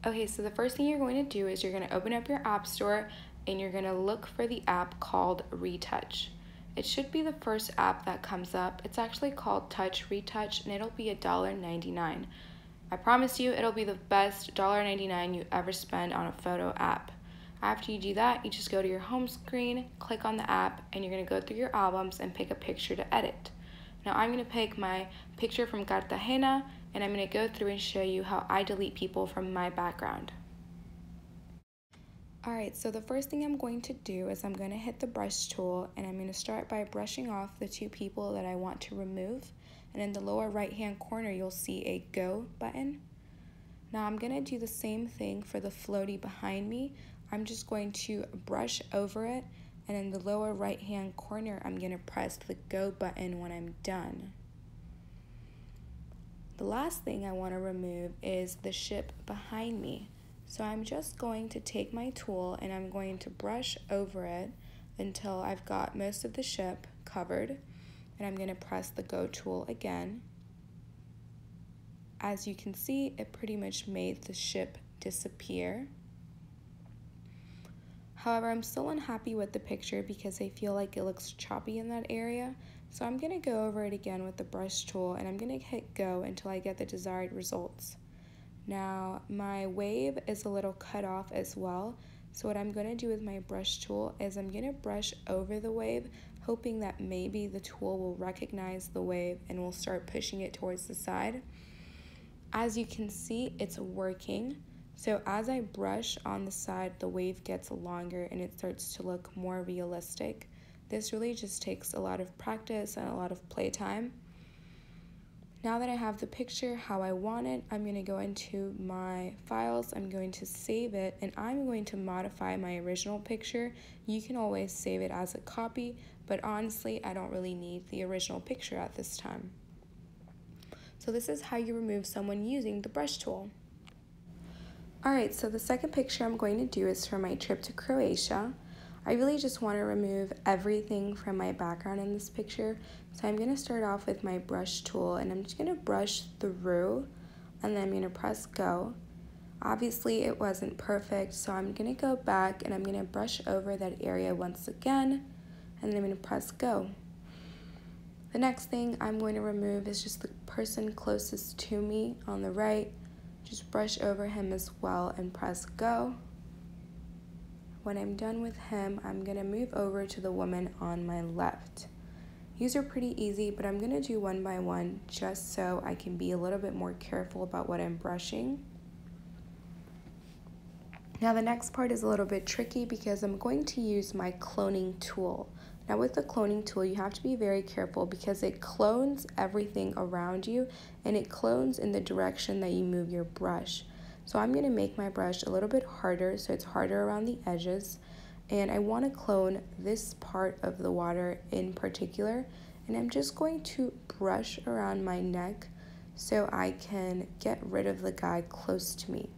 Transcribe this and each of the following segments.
Okay, so the first thing you're going to do is you're going to open up your app store and you're going to look for the app called Retouch. It should be the first app that comes up. It's actually called TouchRetouch and it'll be $1.99. I promise you it'll be the best $1.99 you ever spend on a photo app. After you do that, you just go to your home screen, click on the app, and you're going to go through your albums and pick a picture to edit. Now I'm going to pick my picture from Cartagena, and I'm going to go through and show you how I delete people from my background. Alright, so the first thing I'm going to do is I'm going to hit the brush tool, and I'm going to start by brushing off the 2 people that I want to remove. And in the lower right hand corner you'll see a go button. Now I'm going to do the same thing for the floaty behind me. I'm just going to brush over it, and in the lower right hand corner I'm going to press the go button when I'm done. The last thing I want to remove is the ship behind me. So I'm just going to take my tool and I'm going to brush over it until I've got most of the ship covered, and I'm going to press the go tool again. As you can see, it pretty much made the ship disappear. However, I'm still unhappy with the picture because I feel like it looks choppy in that area. So I'm going to go over it again with the brush tool and I'm going to hit go until I get the desired results. Now my wave is a little cut off as well. So what I'm going to do with my brush tool is I'm going to brush over the wave, hoping that maybe the tool will recognize the wave and will start pushing it towards the side. As you can see, it's working. So as I brush on the side, the wave gets longer and it starts to look more realistic. This really just takes a lot of practice and a lot of playtime. Now that I have the picture how I want it, I'm going to go into my files, I'm going to save it, and I'm going to modify my original picture. You can always save it as a copy, but honestly, I don't really need the original picture at this time. So this is how you remove someone using the brush tool. Alright, so the second picture I'm going to do is for my trip to Croatia. I really just want to remove everything from my background in this picture. So I'm going to start off with my brush tool and I'm just going to brush through and then I'm going to press go. Obviously it wasn't perfect, so I'm going to go back and I'm going to brush over that area once again and then I'm going to press go. The next thing I'm going to remove is just the person closest to me on the right. Just brush over him as well and press go. When I'm done with him, I'm going to move over to the woman on my left. These are pretty easy, but I'm going to do one by one just so I can be a little bit more careful about what I'm brushing. Now the next part is a little bit tricky because I'm going to use my cloning tool. Now with the cloning tool, you have to be very careful because it clones everything around you and it clones in the direction that you move your brush. So I'm going to make my brush a little bit harder so it's harder around the edges, and I want to clone this part of the water in particular, and I'm just going to brush around my neck so I can get rid of the guy close to me.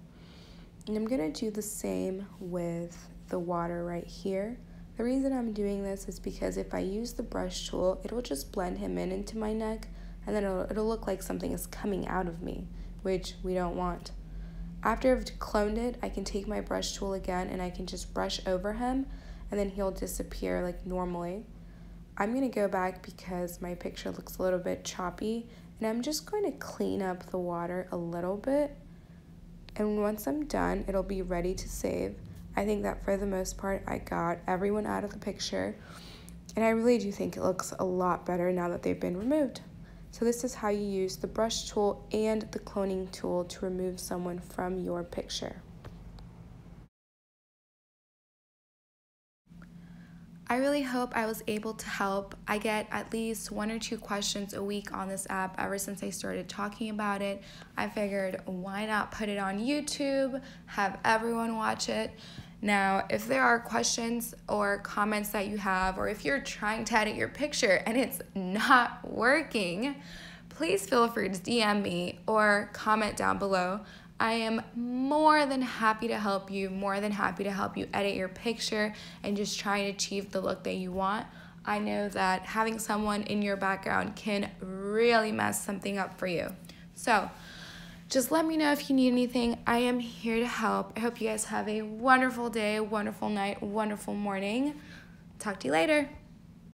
And I'm going to do the same with the water right here. The reason I'm doing this is because if I use the brush tool, it'll just blend him in into my neck, and then it'll look like something is coming out of me, which we don't want. After I've cloned it, I can take my brush tool again and I can just brush over him and then he'll disappear like normally. I'm going to go back because my picture looks a little bit choppy, and I'm just going to clean up the water a little bit. And once I'm done, it'll be ready to save. I think that for the most part, I got everyone out of the picture, and I really do think it looks a lot better now that they've been removed. So this is how you use the brush tool and the cloning tool to remove someone from your picture. I really hope I was able to help. I get at least 1 or 2 questions a week on this app ever since I started talking about it. I figured, why not put it on YouTube, have everyone watch it. Now, if there are questions or comments that you have, or if you're trying to edit your picture and it's not working, please feel free to DM me or comment down below. I am more than happy to help you, edit your picture and just try and achieve the look that you want. I know that having someone in your background can really mess something up for you. So Just let me know if you need anything. I am here to help. I hope you guys have a wonderful day, wonderful night, wonderful morning. Talk to you later.